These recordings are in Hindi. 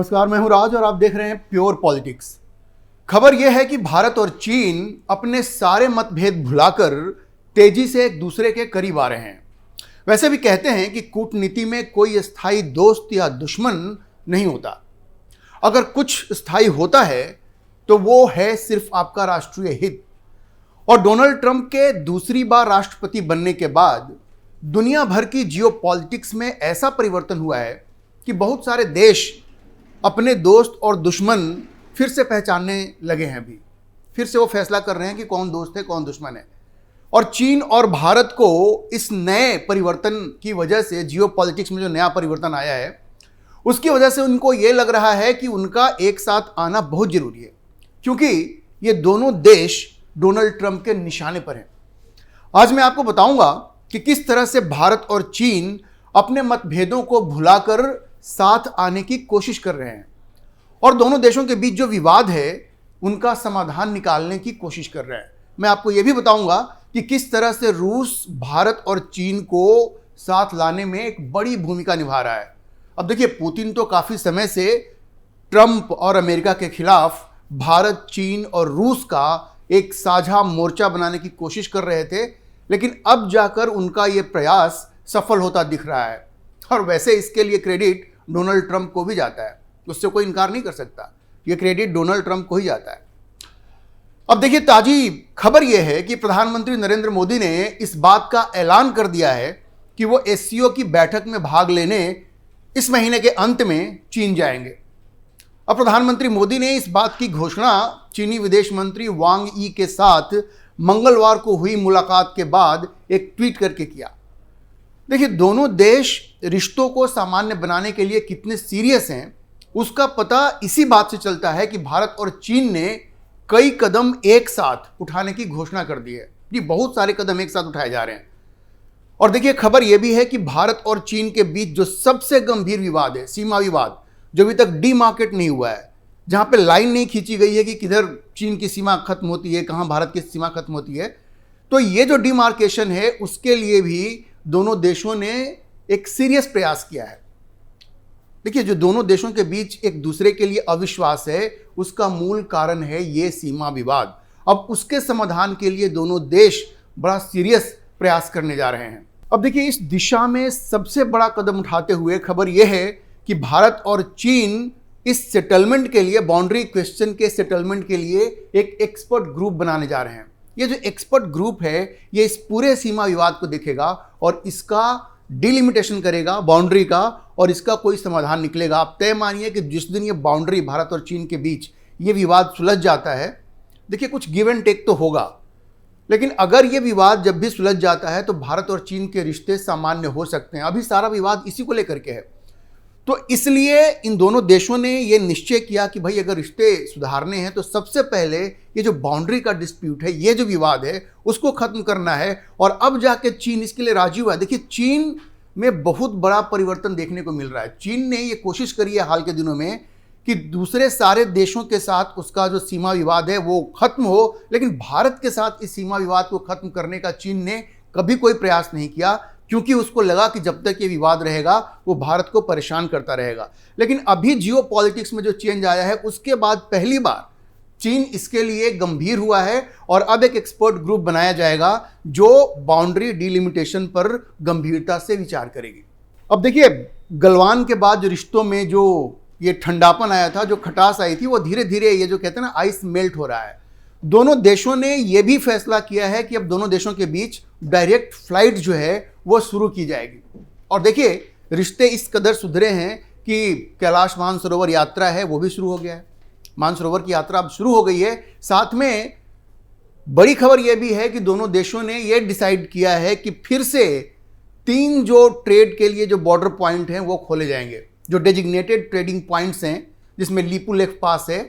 नमस्कार, मैं हूं राज और आप देख रहे हैं प्योर पॉलिटिक्स। खबर यह है कि भारत और चीन अपने सारे मतभेद भुलाकर तेजी से एक दूसरे के करीब आ रहे हैं। वैसे भी कहते हैं कि कूटनीति में कोई स्थायी दोस्त या दुश्मन नहीं होता। अगर कुछ स्थायी होता है तो वो है सिर्फ आपका राष्ट्रीय हित। और डोनाल्ड ट्रंप के दूसरी बार राष्ट्रपति बनने के बाद दुनिया भर की जियोपॉलिटिक्स में ऐसा परिवर्तन हुआ है कि बहुत सारे देश अपने दोस्त और दुश्मन फिर से पहचानने लगे हैं। अभी फिर से वो फैसला कर रहे हैं कि कौन दोस्त है कौन दुश्मन है। और चीन और भारत को इस नए परिवर्तन की वजह से, जियोपॉलिटिक्स में जो नया परिवर्तन आया है उसकी वजह से उनको ये लग रहा है कि उनका एक साथ आना बहुत जरूरी है, क्योंकि ये दोनों देश डोनाल्ड ट्रंप के निशाने पर हैं। आज मैं आपको बताऊंगा कि किस तरह से भारत और चीन अपने मतभेदों को भुलाकर साथ आने की कोशिश कर रहे हैं और दोनों देशों के बीच जो विवाद है उनका समाधान निकालने की कोशिश कर रहे हैं। मैं आपको यह भी बताऊंगा कि किस तरह से रूस भारत और चीन को साथ लाने में एक बड़ी भूमिका निभा रहा है। अब देखिए, पुतिन तो काफी समय से ट्रंप और अमेरिका के खिलाफ भारत, चीन और रूस का एक साझा मोर्चा बनाने की कोशिश कर रहे थे, लेकिन अब जाकर उनका यह प्रयास सफल होता दिख रहा है। और वैसे इसके लिए क्रेडिट डोनाल्ड ट्रंप को भी जाता है, उससे कोई इनकार नहीं कर सकता। यह क्रेडिट डोनाल्ड ट्रंप को ही जाता है। अब देखिए, ताजी खबर यह है कि प्रधानमंत्री नरेंद्र मोदी ने इस बात का ऐलान कर दिया है कि वो एससीओ की बैठक में भाग लेने इस महीने के अंत में चीन जाएंगे। अब प्रधानमंत्री मोदी ने इस बात की घोषणा चीनी विदेश मंत्री वांग यी के साथ मंगलवार को हुई मुलाकात के बाद एक ट्वीट करके किया। देखिए, दोनों देश रिश्तों को सामान्य बनाने के लिए कितने सीरियस हैं उसका पता इसी बात से चलता है कि भारत और चीन ने कई कदम एक साथ उठाने की घोषणा कर दी है। ये बहुत सारे कदम एक साथ उठाए जा रहे हैं। और देखिए, खबर यह भी है कि भारत और चीन के बीच जो सबसे गंभीर विवाद है, सीमा विवाद, जो अभी तक डीमार्केट नहीं हुआ है, जहां पे लाइन नहीं खींची गई है कि किधर चीन की सीमा खत्म होती है, कहां भारत की सीमा खत्म होती है, तो ये जो डिमार्केशन है उसके लिए भी दोनों देशों ने एक सीरियस प्रयास किया है। देखिए, जो दोनों देशों के बीच एक दूसरे के लिए अविश्वास है उसका मूल कारण है ये सीमा विवाद। अब उसके समाधान के लिए दोनों देश बड़ा सीरियस प्रयास करने जा रहे हैं। अब देखिए, इस दिशा में सबसे बड़ा कदम उठाते हुए खबर यह है कि भारत और चीन इस सेटलमेंट के लिए, बाउंड्री क्वेश्चन के सेटलमेंट के लिए एक एक्सपर्ट ग्रुप बनाने जा रहे हैं। ये जो एक्सपर्ट ग्रुप है ये इस पूरे सीमा विवाद को देखेगा और इसका डिलिमिटेशन करेगा, बाउंड्री का, और इसका कोई समाधान निकलेगा। आप तय मानिए कि जिस दिन ये बाउंड्री भारत और चीन के बीच ये विवाद सुलझ जाता है, देखिए कुछ गिव एंड टेक तो होगा, लेकिन अगर ये विवाद जब भी सुलझ जाता है तो भारत और चीन के रिश्ते सामान्य हो सकते हैं। अभी सारा विवाद इसी को लेकर के है। तो इसलिए इन दोनों देशों ने यह निश्चय किया कि भाई अगर रिश्ते सुधारने हैं तो सबसे पहले ये जो बाउंड्री का डिस्प्यूट है, ये जो विवाद है, उसको खत्म करना है। और अब जाके चीन इसके लिए राजी हुआ है। देखिए, चीन में बहुत बड़ा परिवर्तन देखने को मिल रहा है। चीन ने ये कोशिश करी है हाल के दिनों में कि दूसरे सारे देशों के साथ उसका जो सीमा विवाद है वो खत्म हो, लेकिन भारत के साथ इस सीमा विवाद को खत्म करने का चीन ने कभी कोई प्रयास नहीं किया, क्योंकि उसको लगा कि जब तक ये विवाद रहेगा वो भारत को परेशान करता रहेगा। लेकिन अभी जियोपॉलिटिक्स में जो चेंज आया है उसके बाद पहली बार चीन इसके लिए गंभीर हुआ है और अब एक एक्सपर्ट ग्रुप बनाया जाएगा जो बाउंड्री डिलिमिटेशन पर गंभीरता से विचार करेगी। अब देखिए, गलवान के बाद जो रिश्तों में जो ये ठंडापन आया था, जो खटास आई थी, वो धीरे धीरे ये जो कहते हैं ना आइस मेल्ट हो रहा है। दोनों देशों ने यह भी फैसला किया है कि अब दोनों देशों के बीच डायरेक्ट फ्लाइट जो है वो शुरू की जाएगी। और देखिए, रिश्ते इस कदर सुधरे हैं कि कैलाश मानसरोवर यात्रा है वो भी शुरू हो गया है। मानसरोवर की यात्रा अब शुरू हो गई है। साथ में बड़ी खबर यह भी है कि दोनों देशों ने यह डिसाइड किया है कि फिर से 3 जो ट्रेड के लिए जो बॉर्डर पॉइंट हैं वो खोले जाएंगे, जो डेजिग्नेटेड ट्रेडिंग पॉइंट्स हैं, जिसमें लिपुलेख पास है,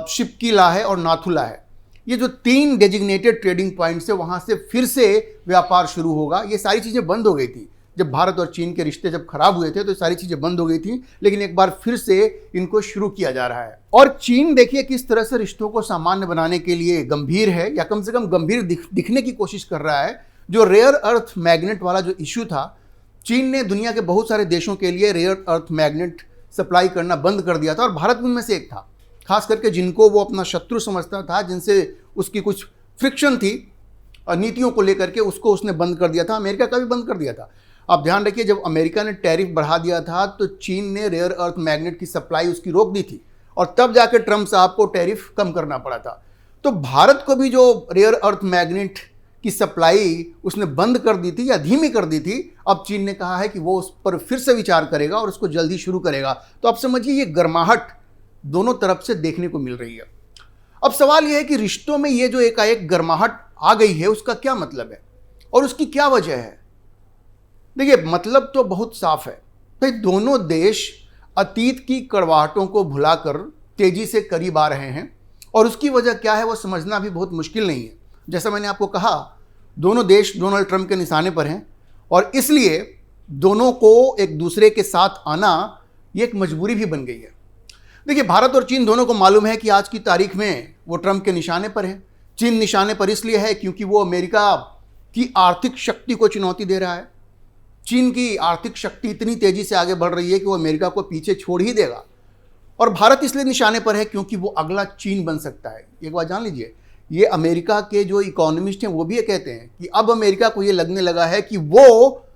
शिपकीला है और नाथुला है। ये जो 3 डेजिग्नेटेड ट्रेडिंग पॉइंट्स है वहां से फिर से व्यापार शुरू होगा। ये सारी चीजें बंद हो गई थी जब भारत और चीन के रिश्ते जब खराब हुए थे, तो सारी चीजें बंद हो गई थी, लेकिन एक बार फिर से इनको शुरू किया जा रहा है। और चीन देखिए किस तरह से रिश्तों को सामान्य बनाने के लिए गंभीर है, या कम से कम गंभीर दिखने की कोशिश कर रहा है। जो रेयर अर्थ मैग्नेट वाला जो इश्यू था, चीन ने दुनिया के बहुत सारे देशों के लिए रेयर अर्थ मैग्नेट सप्लाई करना बंद कर दिया था और भारत भी उनमें से एक था, खास करके जिनको वो अपना शत्रु समझता था, जिनसे उसकी कुछ फ्रिक्शन थी नीतियों को लेकर के, उसको उसने बंद कर दिया था। अमेरिका का भी बंद कर दिया था। आप ध्यान रखिए, जब अमेरिका ने टैरिफ बढ़ा दिया था तो चीन ने रेयर अर्थ मैग्नेट की सप्लाई उसकी रोक दी थी और तब जाके ट्रंप साहब को टैरिफ कम करना पड़ा था। तो भारत को भी जो रेयर अर्थ मैग्नेट की सप्लाई उसने बंद कर दी थी या धीमी कर दी थी, अब चीन ने कहा है कि वो उस पर फिर से विचार करेगा और उसको जल्दी शुरू करेगा। तो आप समझिए ये गर्माहट दोनों तरफ से देखने को मिल रही है। अब सवाल यह है कि रिश्तों में ये जो एकाएक गर्माहट आ गई है उसका क्या मतलब है और उसकी क्या वजह है। देखिए, मतलब तो बहुत साफ है भाई, दोनों देश अतीत की कड़वाहटों को भुलाकर तेजी से करीब आ रहे हैं और उसकी वजह क्या है वो समझना भी बहुत मुश्किल नहीं है। जैसा मैंने आपको कहा, दोनों देश डोनाल्ड ट्रंप के निशाने पर हैं और इसलिए दोनों को एक दूसरे के साथ आना ये एक मजबूरी भी बन गई है। देखिए, भारत और चीन दोनों को मालूम है कि आज की तारीख में वो ट्रंप के निशाने पर है। चीन निशाने पर इसलिए है क्योंकि वो अमेरिका की आर्थिक शक्ति को चुनौती दे रहा है। चीन की आर्थिक शक्ति इतनी तेजी से आगे बढ़ रही है कि वो अमेरिका को पीछे छोड़ ही देगा। और भारत इसलिए निशाने पर है क्योंकि वो अगला चीन बन सकता है। एक बात जान लीजिए, ये अमेरिका के जो इकोनॉमिस्ट हैं वो भी ये कहते हैं कि अब अमेरिका को ये लगने लगा है कि वो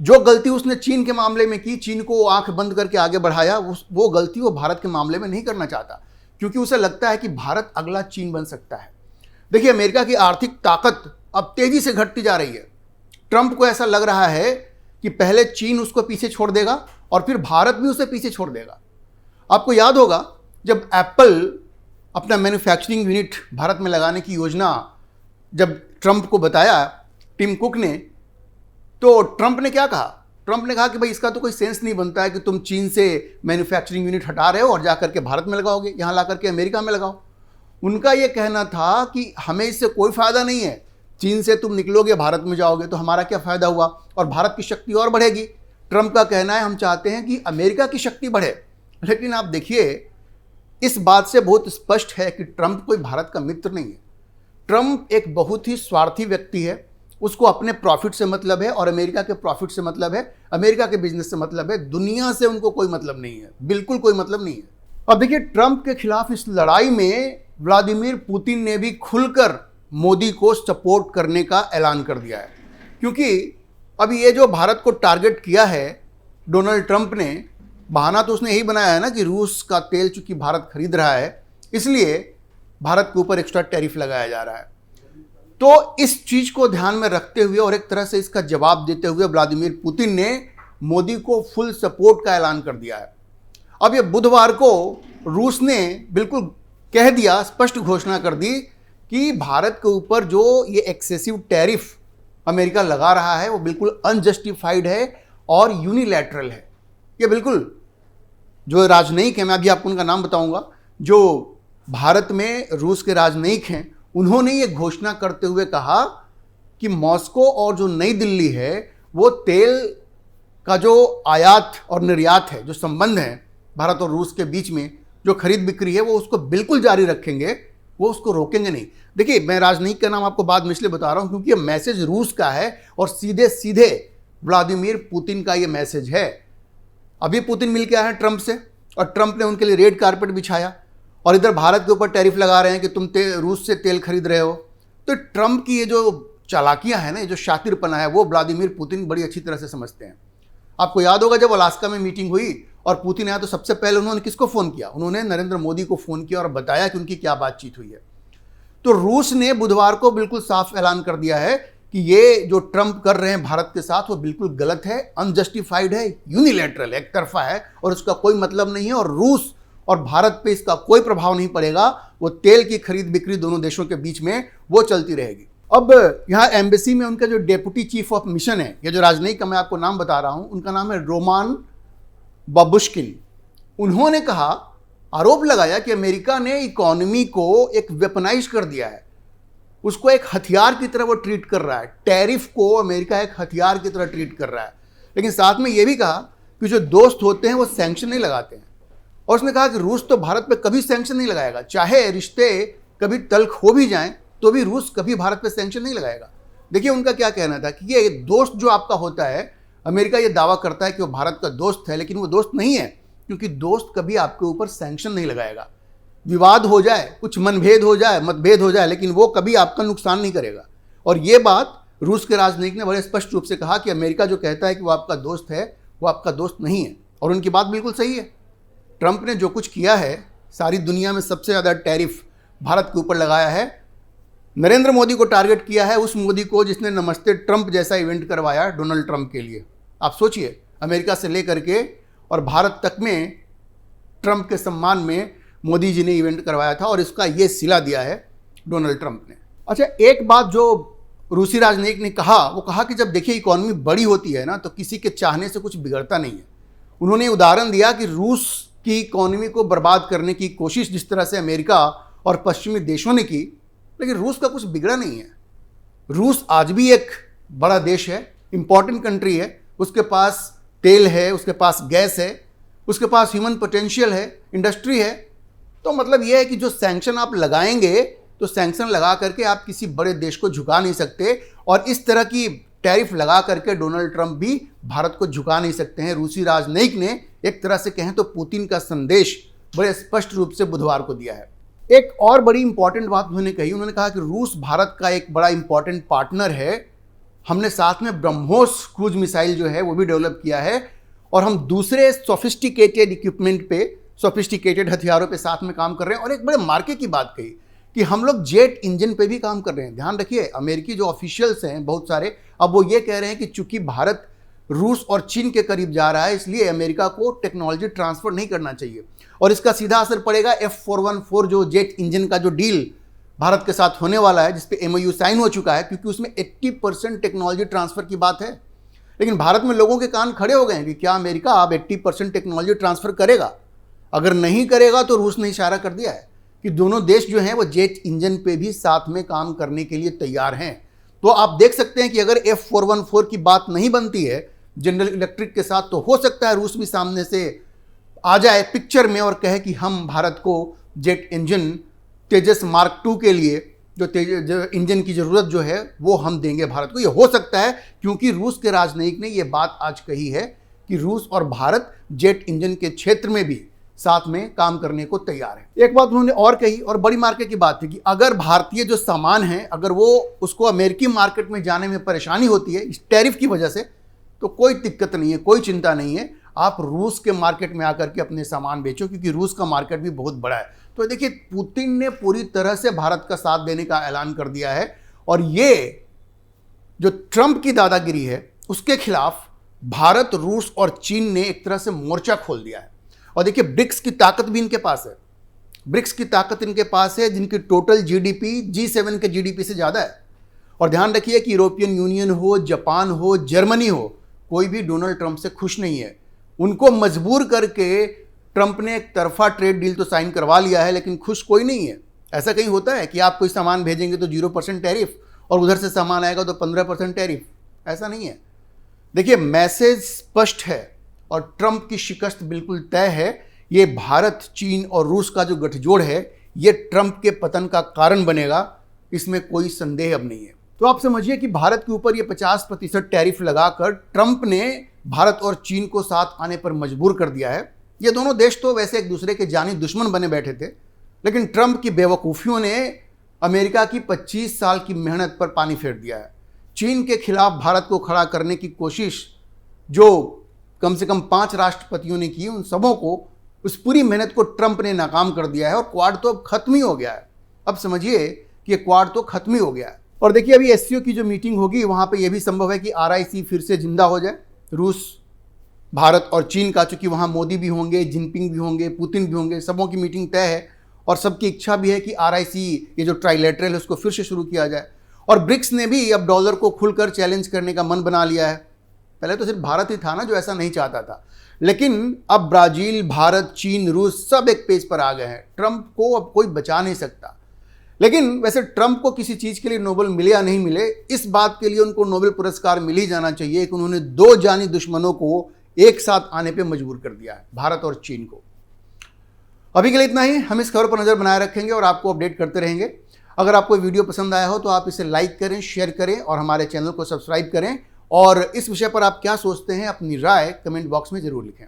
जो गलती उसने चीन के मामले में की, चीन को आंख बंद करके आगे बढ़ाया, वो गलती वो भारत के मामले में नहीं करना चाहता, क्योंकि उसे लगता है कि भारत अगला चीन बन सकता है। देखिए, अमेरिका की आर्थिक ताकत अब तेजी से घटती जा रही है। ट्रंप को ऐसा लग रहा है कि पहले चीन उसको पीछे छोड़ देगा और फिर भारत भी उसे पीछे छोड़ देगा। आपको याद होगा, जब एप्पल अपना मैन्युफैक्चरिंग यूनिट भारत में लगाने की योजना जब ट्रंप को बताया टिम कुक ने, तो ट्रंप ने क्या कहा? ट्रंप ने कहा कि भाई इसका तो कोई सेंस नहीं बनता है कि तुम चीन से मैन्युफैक्चरिंग यूनिट हटा रहे हो और जाकर के भारत में लगाओगे, यहाँ ला करके अमेरिका में लगाओ। उनका यह कहना था कि हमें इससे कोई फायदा नहीं है, चीन से तुम निकलोगे भारत में जाओगे तो हमारा क्या फायदा हुआ और भारत की शक्ति और बढ़ेगी। ट्रंप का कहना है हम चाहते हैं कि अमेरिका की शक्ति बढ़े। लेकिन आप देखिए, इस बात से बहुत स्पष्ट है कि ट्रंप कोई भारत का मित्र नहीं है। ट्रंप एक बहुत ही स्वार्थी व्यक्ति है। उसको अपने प्रॉफिट से मतलब है और अमेरिका के प्रॉफिट से मतलब है, अमेरिका के बिजनेस से मतलब है। दुनिया से उनको कोई मतलब नहीं है, बिल्कुल कोई मतलब नहीं है। अब देखिए, ट्रंप के खिलाफ इस लड़ाई में व्लादिमीर पुतिन ने भी खुलकर मोदी को सपोर्ट करने का ऐलान कर दिया है, क्योंकि अभी ये जो भारत को टारगेट किया है डोनाल्ड ट्रंप ने, बहाना तो उसने यही बनाया है ना कि रूस का तेल चूंकि भारत खरीद रहा है इसलिए भारत के ऊपर एक्स्ट्रा टैरिफ लगाया जा रहा है। तो इस चीज को ध्यान में रखते हुए और एक तरह से इसका जवाब देते हुए व्लादिमीर पुतिन ने मोदी को फुल सपोर्ट का ऐलान कर दिया है। अब ये बुधवार को रूस ने बिल्कुल कह दिया, स्पष्ट घोषणा कर दी कि भारत के ऊपर जो ये एक्सेसिव टैरिफ अमेरिका लगा रहा है वो बिल्कुल अनजस्टिफाइड है और यूनिलैटरल है। ये बिल्कुल जो राजनयिक हैं, मैं अभी आपको उनका नाम बताऊंगा, जो भारत में रूस के राजनयिक हैं, उन्होंने ये घोषणा करते हुए कहा कि मॉस्को और जो नई दिल्ली है वो तेल का जो आयात और निर्यात है, जो संबंध है भारत और रूस के बीच में, जो खरीद बिक्री है, वो उसको बिल्कुल जारी रखेंगे, वो उसको रोकेंगे नहीं। देखिए, मैं राजनयिक का नाम आपको बाद में इसलिए बता रहा हूं क्योंकि ये मैसेज रूस का है और सीधे सीधे व्लादिमीर पुतिन का ये मैसेज है। अभी पुतिन मिल के आए हैं ट्रंप से और ट्रंप ने उनके लिए रेड कारपेट बिछाया और इधर भारत के ऊपर टैरिफ लगा रहे हैं कि तुम रूस से तेल खरीद रहे हो। तो ट्रंप की ये जो चालाकियां हैं ना, ये जो शातिरपना है, वो व्लादिमीर पुतिन बड़ी अच्छी तरह से समझते हैं। आपको याद होगा, जब अलास्का में मीटिंग हुई और पुतिन आया तो सबसे पहले उन्होंने किसको फ़ोन किया? उन्होंने नरेंद्र मोदी को फ़ोन किया और बताया कि उनकी क्या बातचीत हुई है। तो रूस ने बुधवार को बिल्कुल साफ ऐलान कर दिया है कि ये जो ट्रंप कर रहे हैं भारत के साथ वो बिल्कुल गलत है, अनजस्टिफाइड है, यूनिलैटरल, एक तरफा है और उसका कोई मतलब नहीं है और रूस और भारत पे इसका कोई प्रभाव नहीं पड़ेगा। वो तेल की खरीद बिक्री दोनों देशों के बीच में वो चलती रहेगी। अब यहाँ एम्बेसी में उनका जो डेप्यूटी चीफ ऑफ मिशन है, ये जो राजनयिक का मैं आपको नाम बता रहा हूँ, उनका नाम है रोमान बाबुश्किन। उन्होंने कहा, आरोप लगाया कि अमेरिका ने इकोनॉमी को एक वेपनाइज कर दिया है, उसको एक हथियार की तरह वो ट्रीट कर रहा है। टैरिफ को अमेरिका एक हथियार की तरह ट्रीट कर रहा है। लेकिन साथ में ये भी कहा कि जो दोस्त होते हैं वो सैंक्शन नहीं लगाते हैं। और उसने कहा कि रूस तो भारत पे कभी सैंक्शन नहीं लगाएगा, चाहे रिश्ते कभी तल्ख हो भी जाएं तो भी रूस कभी भारत पे सैंक्शन नहीं लगाएगा। देखिए, उनका क्या कहना था कि ये दोस्त जो आपका होता है, अमेरिका ये दावा करता है कि वो भारत का दोस्त है, लेकिन वो दोस्त नहीं है। क्योंकि दोस्त कभी आपके ऊपर सैंक्शन नहीं लगाएगा। विवाद हो जाए, कुछ मनभेद हो जाए, मतभेद हो जाए, लेकिन वो कभी आपका नुकसान नहीं करेगा। और ये बात रूस के राजनयिक ने बड़े स्पष्ट रूप से कहा कि अमेरिका जो कहता है कि वो आपका दोस्त है, वो आपका दोस्त नहीं है। और उनकी बात बिल्कुल सही है। ट्रंप ने जो कुछ किया है, सारी दुनिया में सबसे ज़्यादा टैरिफ भारत के ऊपर लगाया है। नरेंद्र मोदी को टारगेट किया है, उस मोदी को जिसने नमस्ते ट्रंप जैसा इवेंट करवाया डोनाल्ड ट्रंप के लिए। आप सोचिए, अमेरिका से लेकर के और भारत तक में ट्रंप के सम्मान में मोदी जी ने इवेंट करवाया था, और इसका ये सिला दिया है डोनाल्ड ट्रंप ने। अच्छा, एक बात जो रूसी राजनयिक ने कहा, वो कहा कि जब देखिए इकॉनमी बड़ी होती है ना, तो किसी के चाहने से कुछ बिगड़ता नहीं है। उन्होंने उदाहरण दिया कि रूस की इकॉनमी को बर्बाद करने की कोशिश जिस तरह से अमेरिका और पश्चिमी देशों ने की, लेकिन रूस का कुछ बिगड़ा नहीं है। रूस आज भी एक बड़ा देश है, इंपॉर्टेंट कंट्री है। उसके पास तेल है, उसके पास गैस है, उसके पास ह्यूमन पोटेंशियल है, इंडस्ट्री है। तो मतलब यह है कि जो सैंक्शन आप लगाएंगे, तो सैंक्शन लगा करके आप किसी बड़े देश को झुका नहीं सकते, और इस तरह की टैरिफ लगा करके डोनाल्ड ट्रंप भी भारत को झुका नहीं सकते हैं। रूसी राजनयिक ने एक तरह से कहें तो पुतिन का संदेश बड़े स्पष्ट रूप से बुधवार को दिया है। एक और बड़ी इंपॉर्टेंट बात उन्होंने कही, उन्होंने कहा कि रूस भारत का एक बड़ा इंपॉर्टेंट पार्टनर है। हमने साथ में ब्रह्मोस क्रूज मिसाइल जो है वो भी डेवलप किया है, और हम दूसरे सोफिस्टिकेटेड इक्विपमेंट पे, सोफिस्टिकेटेड हथियारों पे साथ में काम कर रहे हैं। और एक बड़े मार्के की बात कही कि हम लोग जेट इंजन पे भी काम कर रहे हैं। ध्यान रखिए, अमेरिकी जो ऑफिशियल्स हैं बहुत सारे, अब वो ये कह रहे हैं कि चूंकि भारत रूस और चीन के करीब जा रहा है, इसलिए अमेरिका को टेक्नोलॉजी ट्रांसफर नहीं करना चाहिए, और इसका सीधा असर पड़ेगा F414 जो जेट इंजन का जो डील भारत के साथ होने वाला है, जिसपे MOU साइन हो चुका है, क्योंकि उसमें 80% टेक्नोलॉजी ट्रांसफर की बात है। लेकिन भारत में लोगों के कान खड़े हो गए हैं कि क्या अमेरिका अब 80% टेक्नोलॉजी ट्रांसफर करेगा? अगर नहीं करेगा तो रूस ने इशारा कर दिया है कि दोनों देश जो हैं वो जेट इंजन पे भी साथ में काम करने के लिए तैयार हैं। तो आप देख सकते हैं कि अगर F414 की बात नहीं बनती है जनरल इलेक्ट्रिक के साथ, तो हो सकता है रूस भी सामने से आ जाए पिक्चर में और कहे कि हम भारत को जेट इंजन तेजस मार्क 2 के लिए जो इंजन की ज़रूरत जो है वो हम देंगे भारत को। ये हो सकता है, क्योंकि रूस के राजनयिक ने ये बात आज कही है कि रूस और भारत जेट इंजन के क्षेत्र में भी साथ में काम करने को तैयार है। एक बात उन्होंने और कही, और बड़ी मार्केट की बात थी, कि अगर भारतीय जो सामान है, अगर वो उसको अमेरिकी मार्केट में जाने में परेशानी होती है इस टैरिफ की वजह से, तो कोई दिक्कत नहीं है, कोई चिंता नहीं है, आप रूस के मार्केट में आकर के अपने सामान बेचो, क्योंकि रूस का मार्केट भी बहुत बड़ा है। तो देखिए, पुतिन ने पूरी तरह से भारत का साथ देने का ऐलान कर दिया है, और ये जो ट्रंप की दादागिरी है उसके खिलाफ भारत, रूस और चीन ने एक तरह से मोर्चा खोल दिया है। और देखिए, ब्रिक्स की ताकत भी इनके पास है। ब्रिक्स की ताकत इनके पास है, जिनकी टोटल GDP G7 के GDP से ज़्यादा है। और ध्यान रखिए कि यूरोपियन यूनियन हो, जापान हो, जर्मनी हो, कोई भी डोनाल्ड ट्रंप से खुश नहीं है। उनको मजबूर करके ट्रंप ने एक तरफा ट्रेड डील तो साइन करवा लिया है, लेकिन खुश कोई नहीं है। ऐसा कहीं होता है कि आप कोई सामान भेजेंगे तो 0% टैरिफ, और उधर से सामान आएगा तो 15% टैरिफ? ऐसा नहीं है। देखिए, मैसेज स्पष्ट है, और ट्रंप की शिकस्त बिल्कुल तय है। ये भारत, चीन और रूस का जो गठजोड़ है, ये ट्रंप के पतन का कारण बनेगा, इसमें कोई संदेह अब नहीं है। तो आप समझिए कि भारत के ऊपर ये 50% टैरिफ लगाकर ट्रंप ने भारत और चीन को साथ आने पर मजबूर कर दिया है। ये दोनों देश तो वैसे एक दूसरे के जानी दुश्मन बने बैठे थे, लेकिन ट्रंप की बेवकूफ़ियों ने अमेरिका की 25 साल की मेहनत पर पानी फेर दिया है। चीन के खिलाफ भारत को खड़ा करने की कोशिश जो कम से कम 5 राष्ट्रपतियों ने की, उन सबों को, उस पूरी मेहनत को ट्रंप ने नाकाम कर दिया है, और क्वाड तो अब खत्म ही हो गया है। अब समझिए कि ये क्वाड तो खत्म ही हो गया है। और देखिए, अभी SCO की जो मीटिंग होगी, वहाँ पे ये भी संभव है कि RIC फिर से जिंदा हो जाए। रूस, भारत और चीन का, चूंकि वहाँ मोदी भी होंगे, जिनपिंग भी होंगे, पुतिन भी होंगे, सबों की मीटिंग तय है, और सबकी इच्छा भी है कि RIC, ये जो ट्राइलेटरल है, उसको फिर से शुरू किया जाए। और ब्रिक्स ने भी अब डॉलर को खुलकर चैलेंज करने का मन बना लिया है। पहले तो सिर्फ भारत ही था ना जो ऐसा नहीं चाहता था, लेकिन अब ब्राज़ील, भारत, चीन, रूस सब एक पेज पर आ गए हैं। ट्रंप को अब कोई बचा नहीं सकता। लेकिन वैसे ट्रंप को किसी चीज़ के लिए नोबेल मिले या नहीं मिले, इस बात के लिए उनको नोबेल पुरस्कार मिल ही जाना चाहिए कि उन्होंने 2 जानी दुश्मनों को एक साथ आने पे मजबूर कर दिया है, भारत और चीन को। अभी के लिए इतना ही। हम इस खबर पर नज़र बनाए रखेंगे और आपको अपडेट करते रहेंगे। अगर आपको वीडियो पसंद आया हो तो आप इसे लाइक करें, शेयर करें और हमारे चैनल को सब्सक्राइब करें। और इस विषय पर आप क्या सोचते हैं, अपनी राय कमेंट बॉक्स में ज़रूर लिखें।